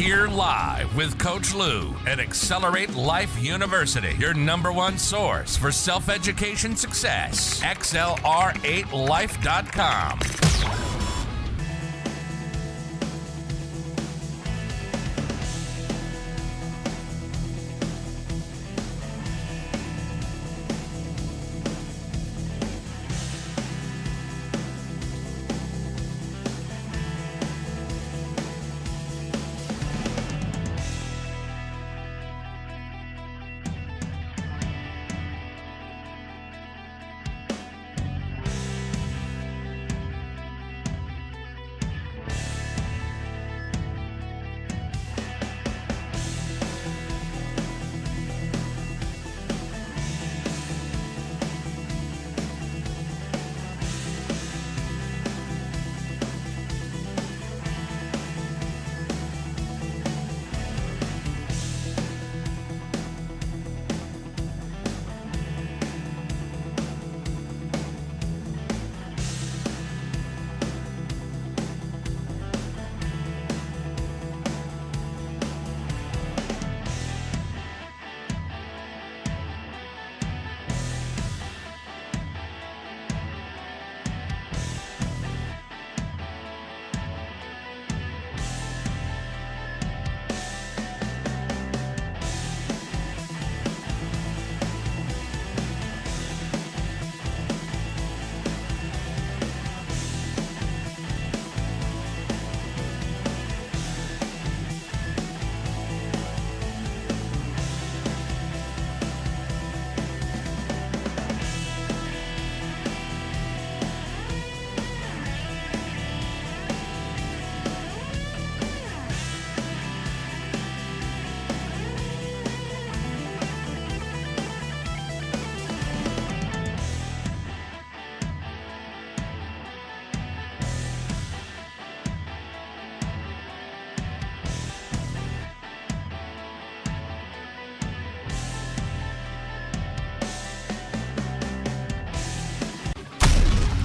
We're live with Coach Lou at Accelerate Life University, your #1 source for self-education success. XLR8life.com.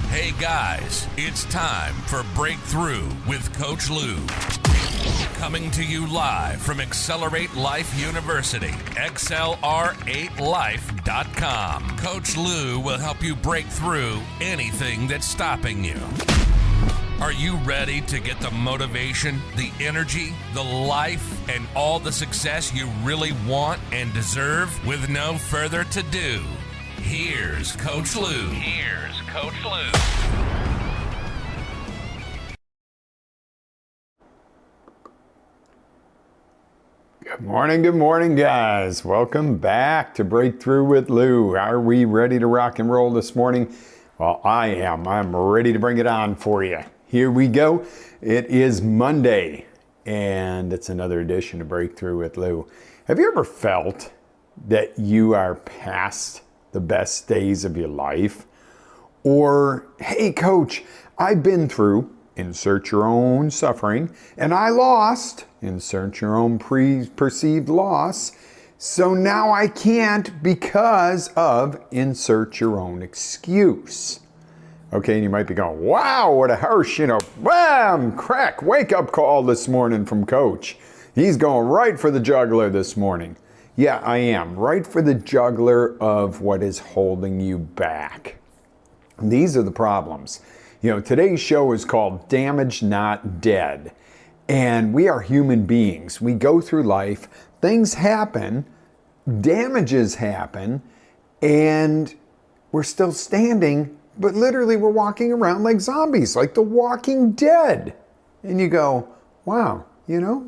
Hey guys, it's time for Breakthrough with Coach Lou. Coming to you live from Accelerate Life University, XLR8life.com. Coach Lou will help you break through anything that's stopping you. Are you ready to get the motivation, the energy, the life, and all the success you really want and deserve? With no further ado, here's Coach Lou. Here's Coach Lou. Good morning, guys. Welcome back to Breakthrough with Lou. Are we ready to rock and roll this morning? Well, I am. I'm ready to bring it on for you. Here we go. It is Monday, and it's another edition of Breakthrough with Lou. Have you ever felt that you are past the best days of your life? Or, hey, coach, I've been through, insert your own suffering, and I lost, insert your own perceived loss, so now I can't because of, insert your own excuse. Okay, and you might be going, wow, what a harsh, wham, crack, wake up call this morning from Coach. He's going right for the jugular this morning. Yeah, I am, right for the jugular of what is holding you back. These are the problems. Today's show is called Damaged Not Dead. And we are human beings. We go through life, things happen, damages happen, and we're still standing, but literally we're walking around like zombies, like the Walking Dead. And you go, wow,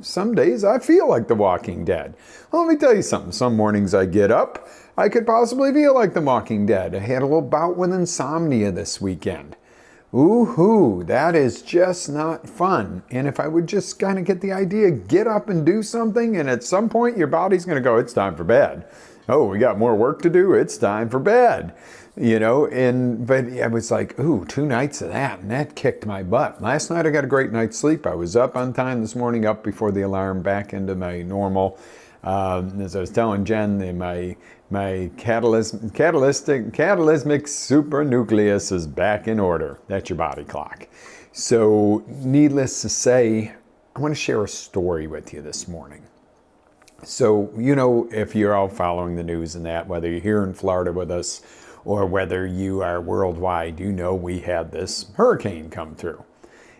some days I feel like the Walking Dead. Well, let me tell you something. Some mornings I get up, I could possibly feel like the Walking Dead. I had a little bout with insomnia this weekend. Ooh-hoo, that is just not fun. And if I would just kind of get the idea, get up and do something, and at some point your body's going to go, it's time for bed. Oh, we got more work to do, it's time for bed. But I was like, ooh, 2 nights of that, and that kicked my butt. Last night I got a great night's sleep. I was up on time this morning, up before the alarm, back into my normal. As I was telling Jen, my catalytic supernucleus is back in order. That's your body clock. So needless to say, I want to share a story with you this morning. So, if you're all following the news and that, whether you're here in Florida with us or whether you are worldwide, we had this hurricane come through.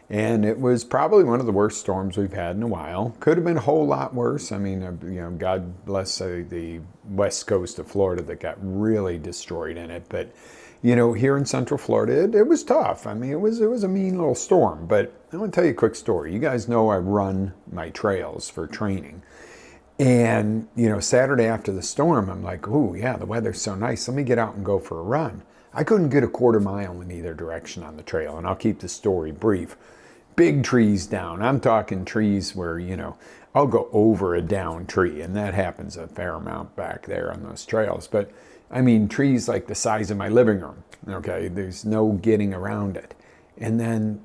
And it was probably one of the worst storms we've had in a while. Could have been a whole lot worse. I mean, God bless the west coast of Florida that got really destroyed in it. But, here in Central Florida, it was tough. I mean, it was a mean little storm. But I want to tell you a quick story. You guys know I run my trails for training. And, Saturday after the storm, I'm like, oh, yeah, the weather's so nice. Let me get out and go for a run. I couldn't get a quarter mile in either direction on the trail. And I'll keep the story brief. Big trees down. I'm talking trees where, I'll go over a down tree. And that happens a fair amount back there on those trails. But, I mean, trees like the size of my living room. Okay, there's no getting around it. And then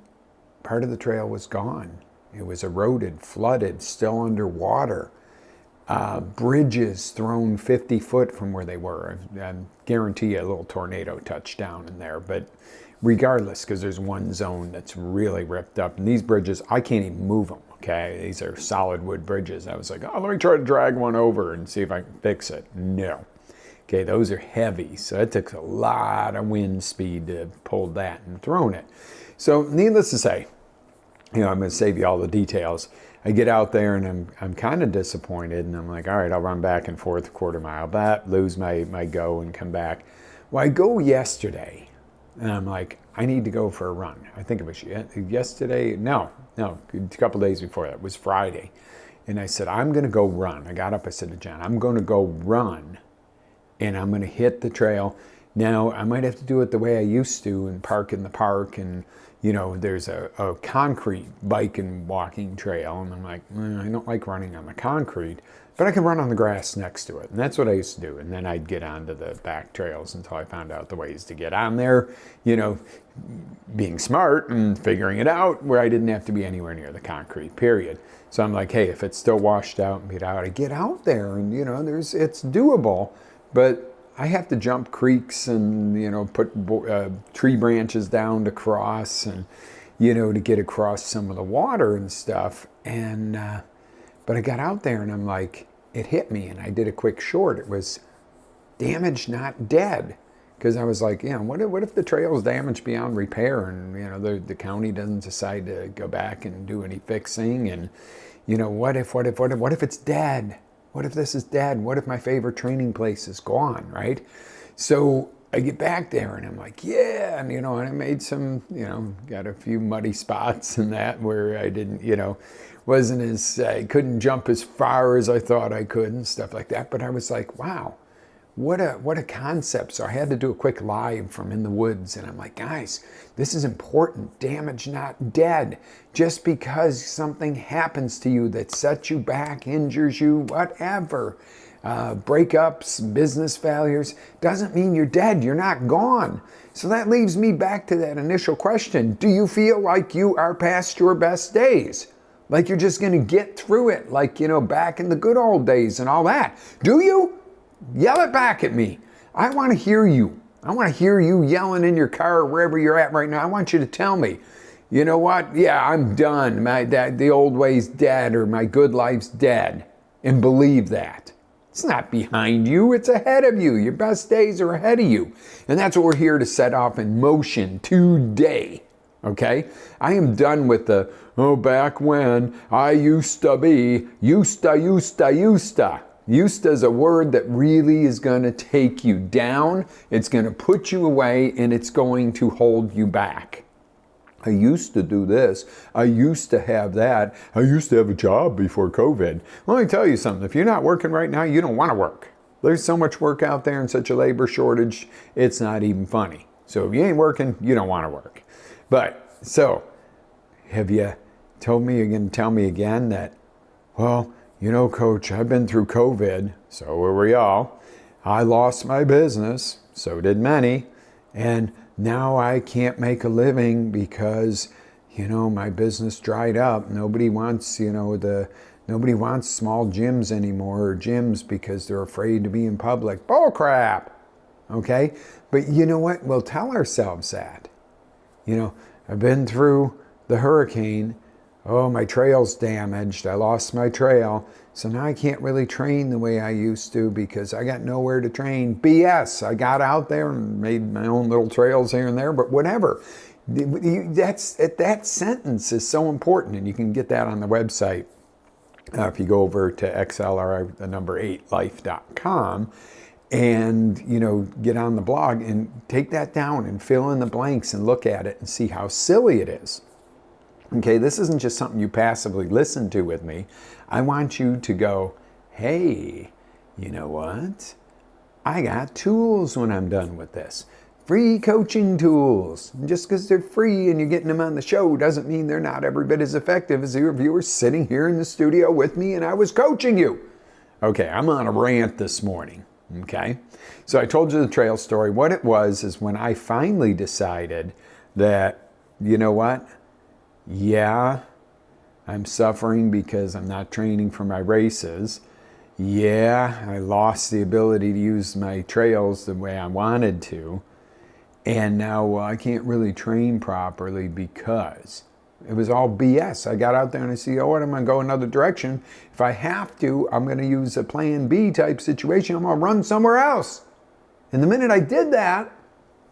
part of the trail was gone. It was eroded, flooded, still underwater. Bridges thrown 50 foot from where they were. I guarantee you a little tornado touched down in there. But regardless, because there's one zone that's really ripped up. And these bridges, I can't even move them, okay? These are solid wood bridges. I was like, oh, let me try to drag one over and see if I can fix it. No. Okay, those are heavy. So it took a lot of wind speed to pull that and thrown it. So needless to say, I'm going to save you all the details. I get out there and I'm kind of disappointed, and I'm like, all right, I'll run back and forth a quarter mile, but lose my go and come back. Well, I go yesterday, and I'm like, I need to go for a run. I think it was yesterday. No, a couple days before that. It was Friday. And I said, I'm going to go run. I got up, I said to John, I'm going to go run, and I'm going to hit the trail. Now, I might have to do it the way I used to and park in the park, and there's a concrete bike and walking trail, and I'm like, I don't like running on the concrete, but I can run on the grass next to it. And that's what I used to do. And then I'd get onto the back trails until I found out the ways to get on there, being smart and figuring it out where I didn't have to be anywhere near the concrete, period. So I'm like, hey, if it's still washed out and I get out there and, it's doable, but I have to jump creeks and, put tree branches down to cross and, to get across some of the water and stuff. And, but I got out there and I'm like, it hit me, and I did a quick short. It was damaged, not dead. Because I was like, what if the trail's damaged beyond repair and, the county doesn't decide to go back and do any fixing? And, what if it's dead? What if this is dead? What if my favorite training place is gone, right? So I get back there and I'm like, yeah. And, and I made some, got a few muddy spots and that where I didn't, I couldn't jump as far as I thought I could and stuff like that. But I was like, wow, what a concept. So I had to do a quick live from in the woods. And I'm like, guys, this is important. Damage, not dead. Just because something happens to you that sets you back, injures you, whatever, breakups, business failures, doesn't mean you're dead. You're not gone. So that leaves me back to that initial question. Do you feel like you are past your best days? Like you're just going to get through it, like, back in the good old days and all that? Do you? Yell it back at me. I want to hear you. I want to hear you yelling in your car or wherever you're at right now. I want you to tell me, you know what? Yeah, I'm done. The old way's dead, or my good life's dead. And believe that. It's not behind you. It's ahead of you. Your best days are ahead of you. And that's what we're here to set off in motion today. Okay? I am done with the, back when I used to be, used to. Used to is a word that really is going to take you down. It's going to put you away, and it's going to hold you back. I used to do this. I used to have that. I used to have a job before COVID. Well, let me tell you something. If you're not working right now, you don't want to work. There's so much work out there and such a labor shortage, it's not even funny. So if you ain't working, you don't want to work. But, so, have you told me, you're going to tell me again that, well, Coach, I've been through COVID, so were we all. I lost my business, so did many, and now I can't make a living because, my business dried up. Nobody wants, nobody wants small gyms anymore, or gyms because they're afraid to be in public. Bull crap, okay? But you know what? We'll tell ourselves that. I've been through the hurricane, Oh, my trail's damaged. I lost my trail. So now I can't really train the way I used to because I got nowhere to train. BS. I got out there and made my own little trails here and there, but whatever. That sentence is so important, and you can get that on the website. If you go over to XLR, the number 8life.com, and get on the blog and take that down and fill in the blanks and look at it and see how silly it is. Okay, this isn't just something you passively listen to with me. I want you to go, hey, you know what? I got tools when I'm done with this. Free coaching tools. Just because they're free and you're getting them on the show doesn't mean they're not every bit as effective as if you were sitting here in the studio with me and I was coaching you. Okay, I'm on a rant this morning. Okay, so I told you the trail story. What it was is when I finally decided that, you know what? Yeah, I'm suffering because I'm not training for my races. Yeah, I lost the ability to use my trails the way I wanted to. And now I can't really train properly because it was all BS. I got out there and I see, oh, what am I going to go another direction? If I have to, I'm going to use a plan B type situation. I'm going to run somewhere else. And the minute I did that,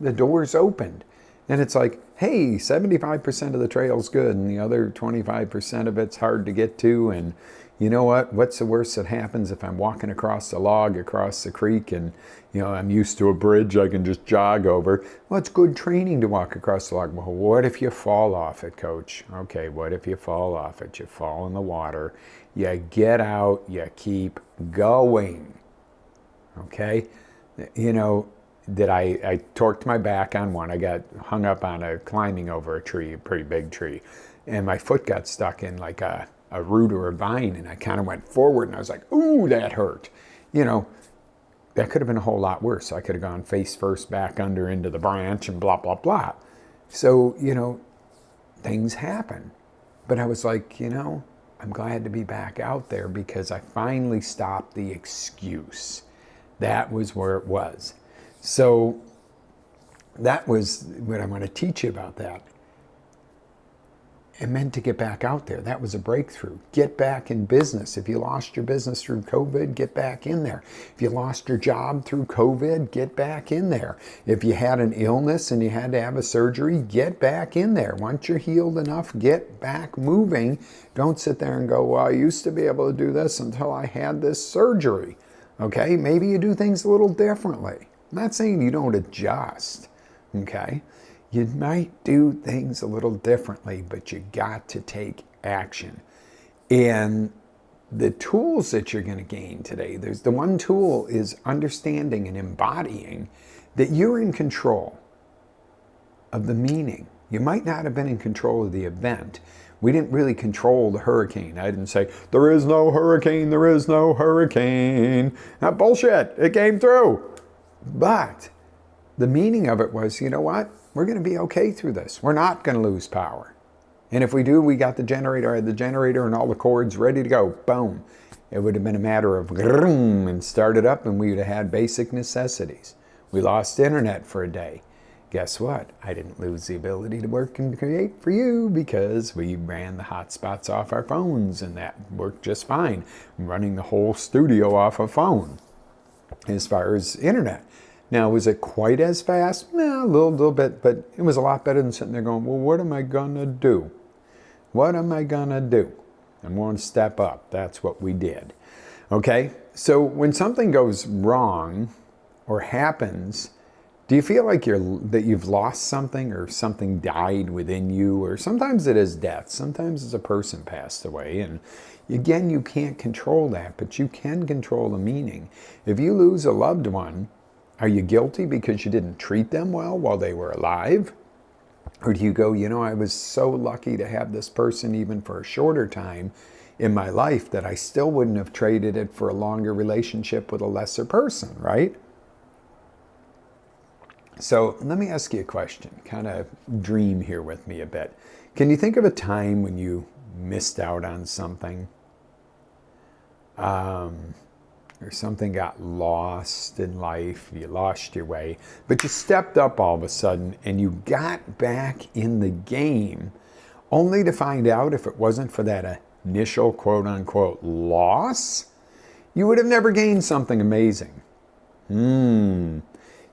the doors opened. And it's like, hey, 75% of the trail's good and the other 25% of it's hard to get to. And you know what? What's the worst that happens if I'm walking across the log, across the creek, and I'm used to a bridge I can just jog over? Well, it's good training to walk across the log. Well, what if you fall off it, coach? Okay, what if you fall off it? You fall in the water. You get out, you keep going. Okay? I torqued my back on one. I got hung up on climbing over a tree, a pretty big tree. And my foot got stuck in like a root or a vine, and I kind of went forward and I was like, ooh, that hurt. That could have been a whole lot worse. I could have gone face first back under into the branch and blah, blah, blah. So, things happen. But I was like, I'm glad to be back out there because I finally stopped the excuse. That was where it was. So that was what I want to teach you about that. It meant to get back out there. That was a breakthrough. Get back in business. If you lost your business through COVID, get back in there. If you lost your job through COVID, get back in there. If you had an illness and you had to have a surgery, get back in there. Once you're healed enough, get back moving. Don't sit there and go, well, I used to be able to do this until I had this surgery. Okay, maybe you do things a little differently. I'm not saying you don't adjust, okay? You might do things a little differently, but you got to take action. And the tools that you're going to gain today, there's the one tool is understanding and embodying that you're in control of the meaning. You might not have been in control of the event. We didn't really control the hurricane. I didn't say, there is no hurricane, there is no hurricane. That bullshit, it came through. But the meaning of it was, you know what? We're going to be okay through this. We're not going to lose power. And if we do, we got the generator. I had the generator and all the cords ready to go. Boom. It would have been a matter of and start it up and we would have had basic necessities. We lost internet for a day. Guess what? I didn't lose the ability to work and create for you because we ran the hotspots off our phones and that worked just fine. I'm running the whole studio off a phone as far as internet. Now, was it quite as fast? No, a little bit, but it was a lot better than sitting there going, well, what am I going to do? What am I going to do? I'm going to step up. That's what we did. Okay, so when something goes wrong or happens, do you feel like that you've lost something or something died within you? Or sometimes it is death. Sometimes it's a person passed away. And again, you can't control that, but you can control the meaning. If you lose a loved one, are you guilty because you didn't treat them well while they were alive? Or do you go, I was so lucky to have this person even for a shorter time in my life that I still wouldn't have traded it for a longer relationship with a lesser person, right? So let me ask you a question, kind of dream here with me a bit. Can you think of a time when you missed out on something? Or something got lost in life, you lost your way, but you stepped up all of a sudden and you got back in the game only to find out if it wasn't for that initial quote unquote loss, you would have never gained something amazing.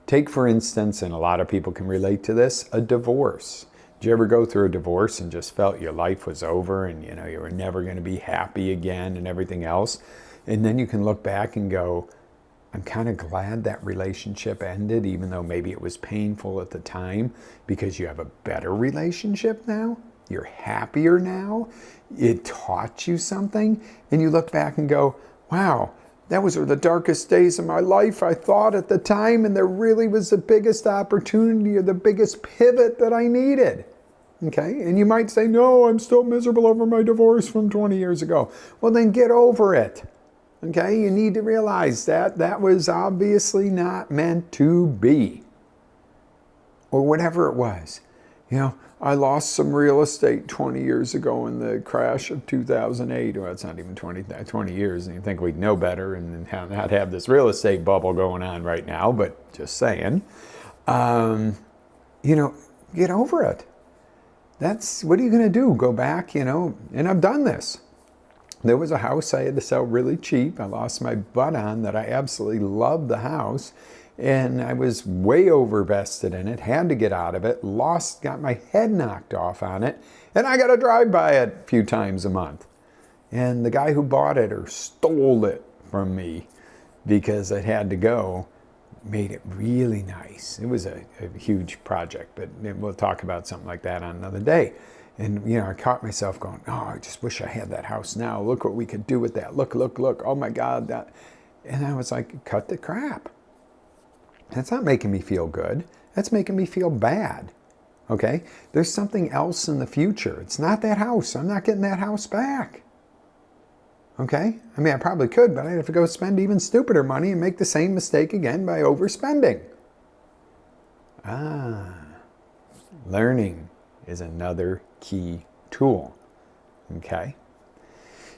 Take, for instance, and a lot of people can relate to this, a divorce. Did you ever go through a divorce and just felt your life was over and you were never going to be happy again and everything else? And then you can look back and go, I'm kind of glad that relationship ended, even though maybe it was painful at the time, because you have a better relationship now. You're happier now. It taught you something. And you look back and go, wow, that was the darkest days of my life, I thought at the time, and there really was the biggest opportunity or the biggest pivot that I needed. Okay? And you might say, no, I'm still miserable over my divorce from 20 years ago. Well, then get over it. Okay? You need to realize that that was obviously not meant to be. Or whatever it was. I lost some real estate 20 years ago in the crash of 2008. Well, it's not even 20 years, and you think we'd know better and not have this real estate bubble going on right now, but just saying. Get over it. What are you going to do? Go back, and I've done this. There was a house I had to sell really cheap. I lost my butt on that. I absolutely loved the house. And I was way overvested in it, had to get out of it, got my head knocked off on it, and I got to drive by it a few times a month. And the guy who bought it or stole it from me because it had to go, made it really nice. It was a huge project, but we'll talk about something like that on another day. And, I caught myself going, oh, I just wish I had that house now. Look what we could do with that. Look. Oh, my God. That. And I was like, cut the crap. That's not making me feel good. That's making me feel bad. Okay? There's something else in the future. It's not that house. I'm not getting that house back. Okay? I mean, I probably could, but I'd have to go spend even stupider money and make the same mistake again by overspending. Learning is another key tool. Okay?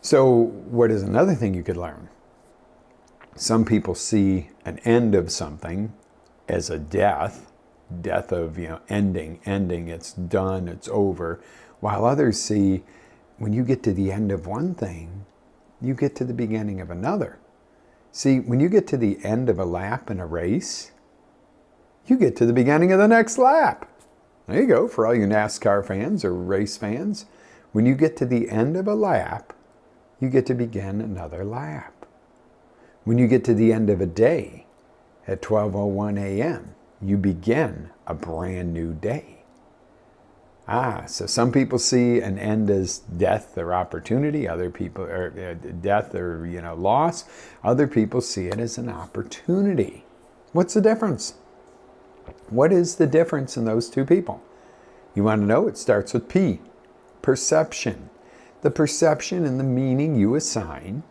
So, what is another thing you could learn? Some people see an end of something as a death of, ending, it's done, it's over, while others see when you get to the end of one thing, you get to the beginning of another. See, when you get to the end of a lap in a race, you get to the beginning of the next lap. There you go, for all you NASCAR fans or race fans. When you get to the end of a lap, you get to begin another lap. When you get to the end of a day at 12:01 a.m., you begin a brand new day. So some people see an end as death or opportunity, other people, or death or loss. Other people see it as an opportunity. What's the difference? What is the difference in those two people? You want to know? It starts with P, perception. The perception and the meaning you assign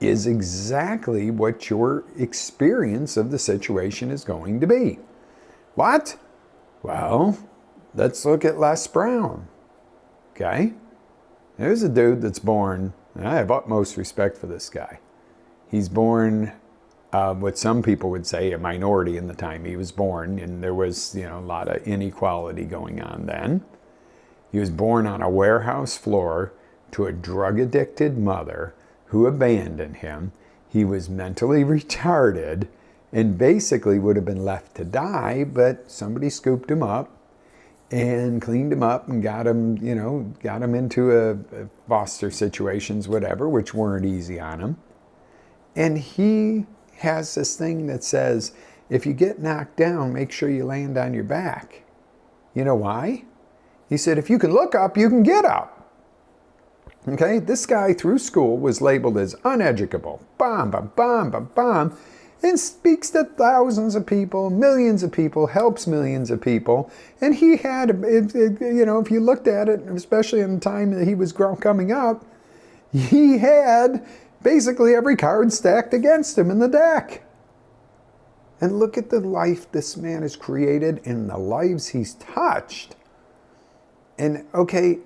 is exactly what your experience of the situation is going to be. What? Well, let's look at Les Brown. Okay? There's a dude that's born, and I have utmost respect for this guy. He's born, what some people would say, a minority in the time he was born, and there was, a lot of inequality going on then. He was born on a warehouse floor to a drug-addicted mother who abandoned him. He was mentally retarded and basically would have been left to die, but somebody scooped him up and cleaned him up and got him into a foster situations, whatever, which weren't easy on him. And he has this thing that says, if you get knocked down, make sure you land on your back. You know why? He said, if you can look up, you can get up. Okay, this guy through school was labeled as uneducable, and speaks to thousands of people, millions of people, helps millions of people. And he had, if you looked at it, especially in the time that he was coming up, he had basically every card stacked against him in the deck. And look at the life this man has created and the lives he's touched. And okay,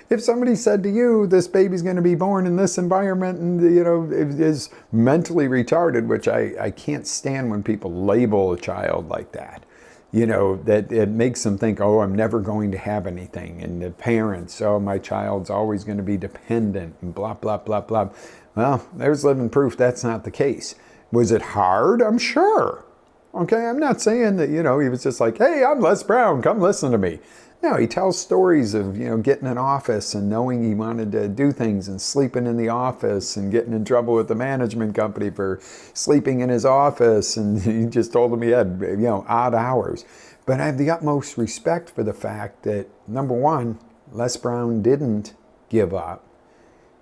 if somebody said to you, this baby's going to be born in this environment and, is mentally retarded, which I can't stand when people label a child like that. that it makes them think, oh, I'm never going to have anything. And the parents, oh, my child's always going to be dependent and blah, blah, blah, blah. Well, there's living proof that's not the case. Was it hard? I'm sure. Okay, I'm not saying that, he was just like, hey, I'm Les Brown, come listen to me. No, he tells stories of, getting an office and knowing he wanted to do things and sleeping in the office and getting in trouble with the management company for sleeping in his office. And he just told him he had, odd hours. But I have the utmost respect for the fact that, number one, Les Brown didn't give up.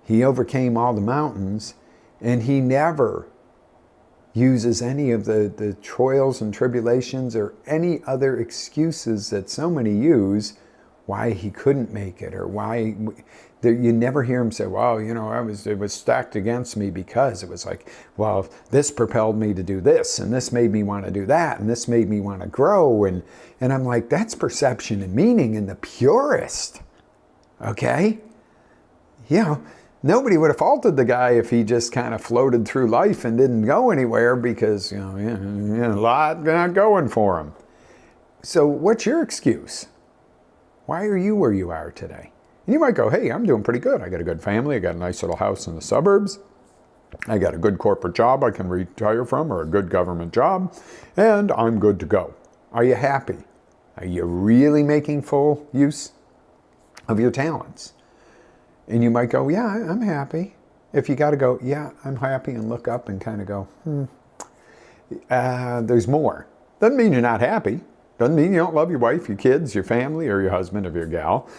He overcame all the mountains, and he never uses any of the trials and tribulations or any other excuses that so many use why he couldn't make it, or why you never hear him say, well, it was stacked against me because it was like, well, this propelled me to do this, and this made me want to do that, and this made me want to grow. And I'm like, that's perception and meaning in the purest. Okay? Nobody would have faulted the guy if he just kind of floated through life and didn't go anywhere because, a lot not going for him. So what's your excuse? Why are you where you are today? And you might go, hey, I'm doing pretty good. I got a good family. I got a nice little house in the suburbs. I got a good corporate job I can retire from, or a good government job, and I'm good to go. Are you happy? Are you really making full use of your talents? And you might go, yeah, I'm happy. If you got to go, yeah, I'm happy, and look up and kind of go, there's more. Doesn't mean you're not happy. Doesn't mean you don't love your wife, your kids, your family, or your husband, or your gal.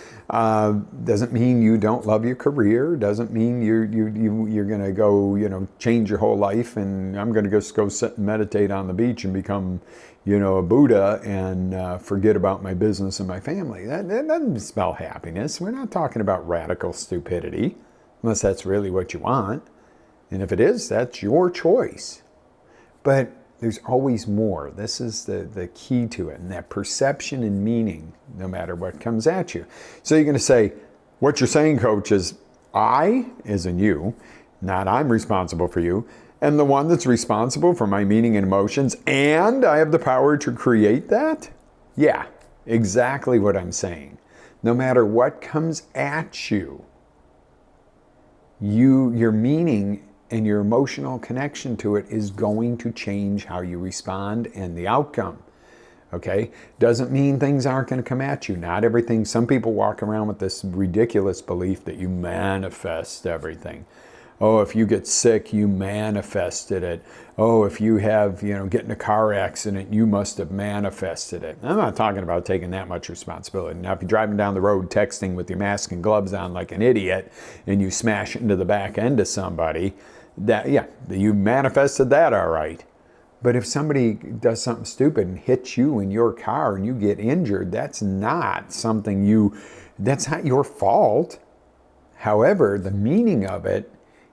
Doesn't mean you don't love your career. Doesn't mean you're going to go, change your whole life, and I'm going to just go sit and meditate on the beach and become, a Buddha and forget about my business and my family. That doesn't spell happiness. We're not talking about radical stupidity, unless that's really what you want. And if it is, that's your choice. But there's always more. This is the key to it, and that perception and meaning, no matter what comes at you. So you're going to say, what you're saying, coach, is I, as in you, not I'm responsible for you, and the one that's responsible for my meaning and emotions, and I have the power to create that? Yeah, exactly what I'm saying. No matter what comes at you, your meaning and your emotional connection to it is going to change how you respond and the outcome. Okay? Doesn't mean things aren't going to come at you. Not everything. Some people walk around with this ridiculous belief that you manifest everything. Oh, if you get sick, you manifested it. Oh, if you have, get in a car accident, you must have manifested it. I'm not talking about taking that much responsibility. Now, if you're driving down the road texting with your mask and gloves on like an idiot and you smash into the back end of somebody, you manifested that all right. But if somebody does something stupid and hits you in your car and you get injured, that's not that's not your fault. However, the meaning of it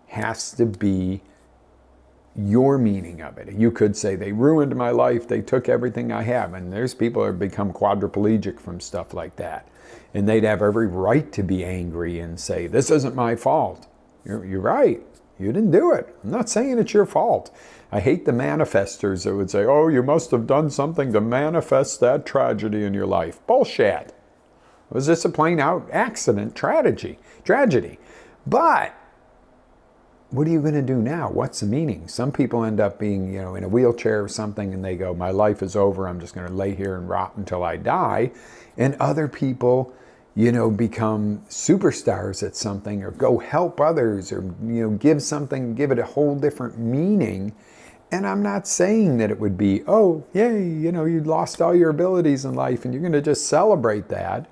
has to be your meaning of it. You could say, they ruined my life, they took everything I have. And there's people who have become quadriplegic from stuff like that. And they'd have every right to be angry and say, this isn't my fault. You're right. You didn't do it. I'm not saying it's your fault. I hate the manifestors that would say, oh, you must have done something to manifest that tragedy in your life. Bullshit. Was this a plain out accident, tragedy? But what are you going to do now? What's the meaning? Some people end up being, in a wheelchair or something, and they go, my life is over. I'm just going to lay here and rot until I die. And other people, become superstars at something, or go help others, or, give it a whole different meaning. And I'm not saying that it would be, oh, yay, you lost all your abilities in life and you're going to just celebrate that.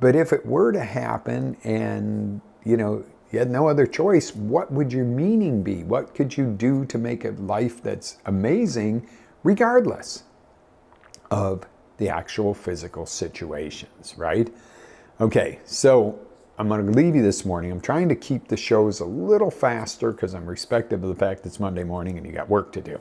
But if it were to happen and, you had no other choice, what would your meaning be? What could you do to make a life that's amazing regardless of the actual physical situations, right? Okay, so I'm going to leave you this morning. I'm trying to keep the shows a little faster because I'm respective of the fact it's Monday morning and you got work to do.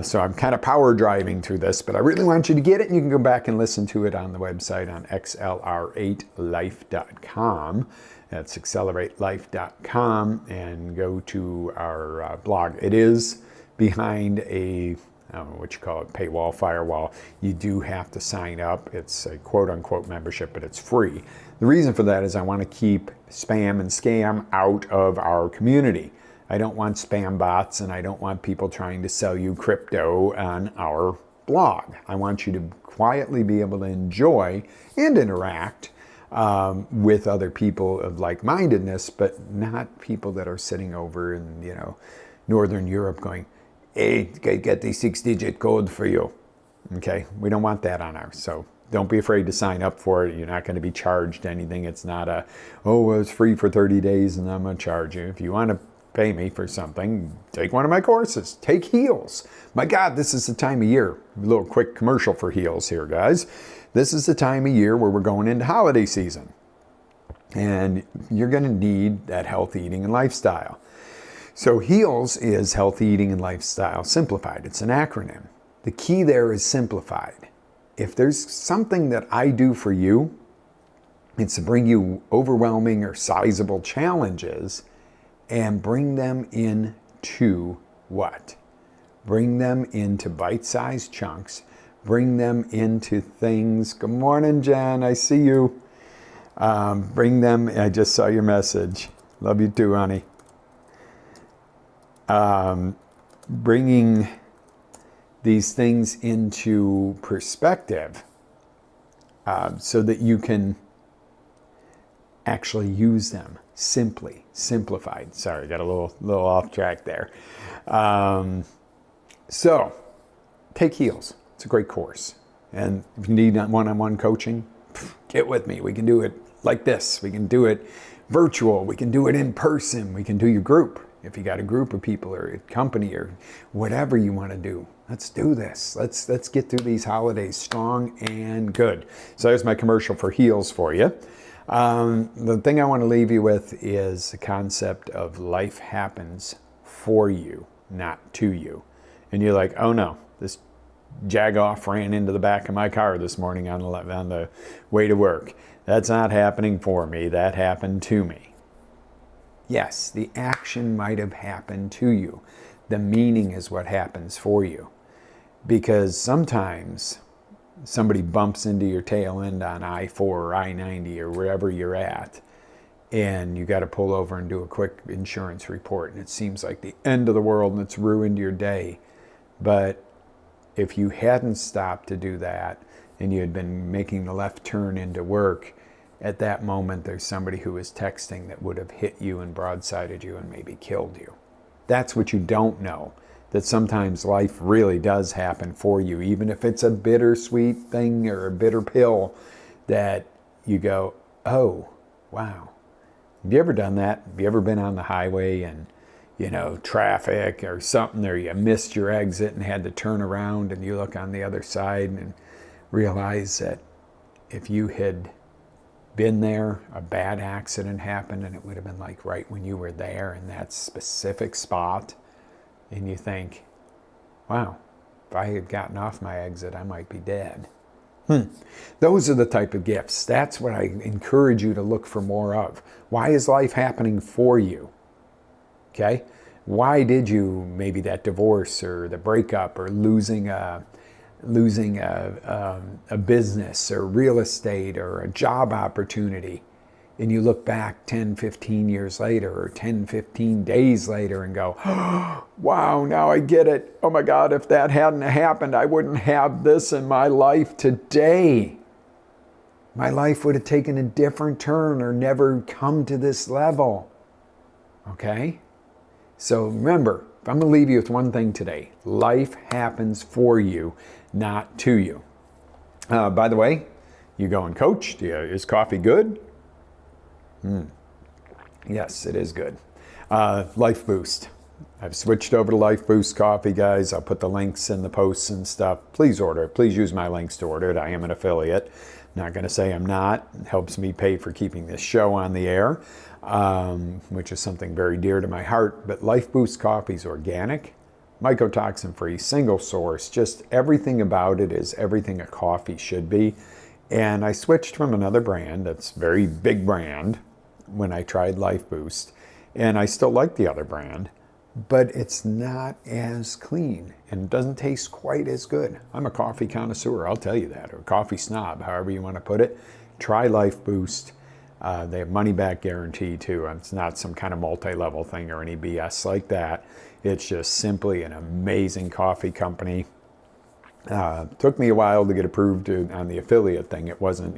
So I'm kind of power driving through this, but I really want you to get it, and you can go back and listen to it on the website on xlr8life.com. That's accelerate-life.com, and go to our blog. It is behind a I don't know what you call it, paywall, firewall. You do have to sign up. It's a quote unquote membership, but it's free. The reason for that is I want to keep spam and scam out of our community. I don't want spam bots, and I don't want people trying to sell you crypto on our blog. I want you to quietly be able to enjoy and interact with other people of like-mindedness, but not people that are sitting over in, Northern Europe going, hey, get the 6-digit code for you. Okay, we don't want that on ours. So don't be afraid to sign up for it. You're not going to be charged anything. It's not it's free for 30 days and I'm going to charge you. If you want to pay me for something, take one of my courses. Take Heels. My God, this is the time of year. A little quick commercial for Heels here, guys. This is the time of year where we're going into holiday season. And you're going to need that healthy eating and lifestyle. So Heels is healthy eating and lifestyle simplified. It's an acronym. The key there is simplified. If there's something that I do for you, it's to bring you overwhelming or sizable challenges and bring them into what? Bring them into bite-sized chunks. Bring them into things. Good morning, Jen. I see you. Bring them. I just saw your message. Love you too, honey. Bringing these things into perspective so that you can actually use them simply, simplified. Sorry, got a little off track there. So take Heels. It's a great course. And if you need one-on-one coaching, get with me. We can do it like this. We can do it virtual. We can do it in person. We can do your group. If you got a group of people or a company or whatever you want to do, let's do this. Let's get through these holidays strong and good. So there's my commercial for Heels for you. The thing I want to leave you with is the concept of life happens for you, not to you. And you're like, oh no, this jagoff ran into the back of my car this morning on the way to work. That's not happening for me. That happened to me. Yes, the action might have happened to you. The meaning is what happens for you. Because sometimes somebody bumps into your tail end on I-4 or I-90 or wherever you're at, and you got to pull over and do a quick insurance report, and it seems like the end of the world and it's ruined your day. But if you hadn't stopped to do that and you had been making the left turn into work, at that moment there's somebody who was texting that would have hit you and broadsided you and maybe killed you. That's what you don't know, that sometimes life really does happen for you, even if it's a bittersweet thing or a bitter pill that you go, oh, wow. Have you ever done that? Have you ever been on the highway and, traffic or something, or you missed your exit and had to turn around and you look on the other side and realize that if you had been there, a bad accident happened and it would have been like right when you were there in that specific spot, and you think, wow, if I had gotten off my exit, I might be dead. Those are the type of gifts. That's what I encourage you to look for more of. Why is life happening for you? Okay? Why did you, maybe that divorce or the breakup or losing a business or real estate or a job opportunity, and you look back 10, 15 years later or 10, 15 days later and go, oh, wow, now I get it. Oh my God, if that hadn't happened, I wouldn't have this in my life today. My life would have taken a different turn or never come to this level. Okay? So remember, I'm going to leave you with one thing today. Life happens for you, not to you. By the way, you going, Coach, is coffee good? Yes, it is good. Life Boost. I've switched over to Life Boost coffee, guys. I'll put the links in the posts and stuff. Please order it. Please use my links to order it. I am an affiliate. Not going to say I'm not. It helps me pay for keeping this show on the air, which is something very dear to my heart. But Life Boost coffee is organic, mycotoxin-free, single source. Just everything about it is everything a coffee should be. And I switched from another brand that's a very big brand when I tried Life Boost. And I still like the other brand, but it's not as clean and doesn't taste quite as good. I'm a coffee connoisseur, I'll tell you that, or coffee snob, however you want to put it. Try Life Boost. They have money back guarantee too. It's not some kind of multi-level thing or any BS like that. It's just simply an amazing coffee company. Took me a while to get approved on the affiliate thing. It wasn't,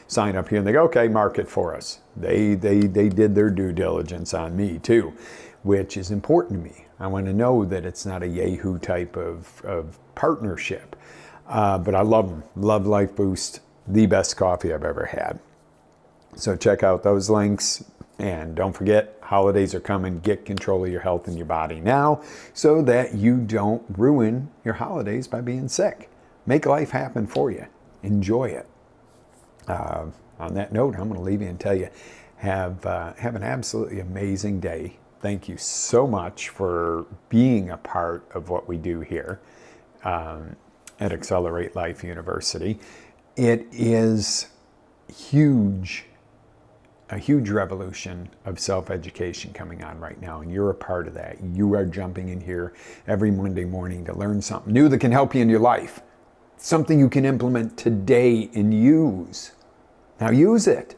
sign up here and they go, okay, market for us. They did their due diligence on me too, which is important to me. I want to know that it's not a Yahoo type of partnership. But I love them. Love Life Boost. The best coffee I've ever had. So check out those links. And don't forget, holidays are coming. Get control of your health and your body now so that you don't ruin your holidays by being sick. Make life happen for you. Enjoy it. On that note, I'm going to leave you and tell you, have an absolutely amazing day. Thank you so much for being a part of what we do here at Accelerate Life University. It is a huge revolution of self-education coming on right now, and you're a part of that. You are jumping in here every Monday morning to learn something new that can help you in your life, something you can implement today and use. Now use it.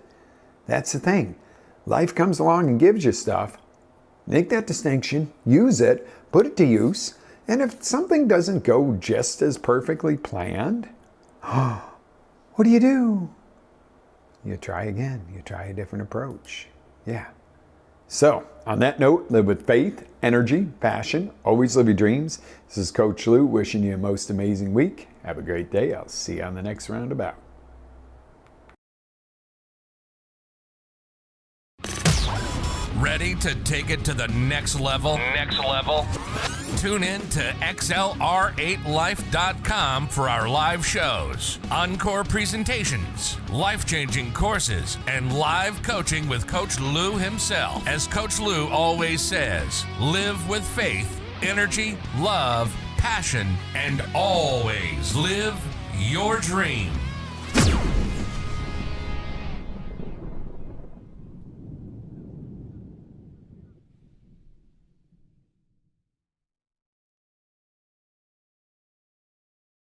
That's the thing. Life comes along and gives you stuff. Make that distinction, use it, put it to use, and if something doesn't go just as perfectly planned, what do? You try again. You try a different approach. Yeah. So, on that note, live with faith, energy, passion. Always live your dreams. This is Coach Lou wishing you a most amazing week. Have a great day. I'll see you on the next roundabout. Ready to take it to the next level? Tune in to XLR8Life.com for our live shows, encore presentations, life-changing courses, and live coaching with Coach Lou himself. As Coach Lou always says, live with faith, energy, love, passion, and always live your dream.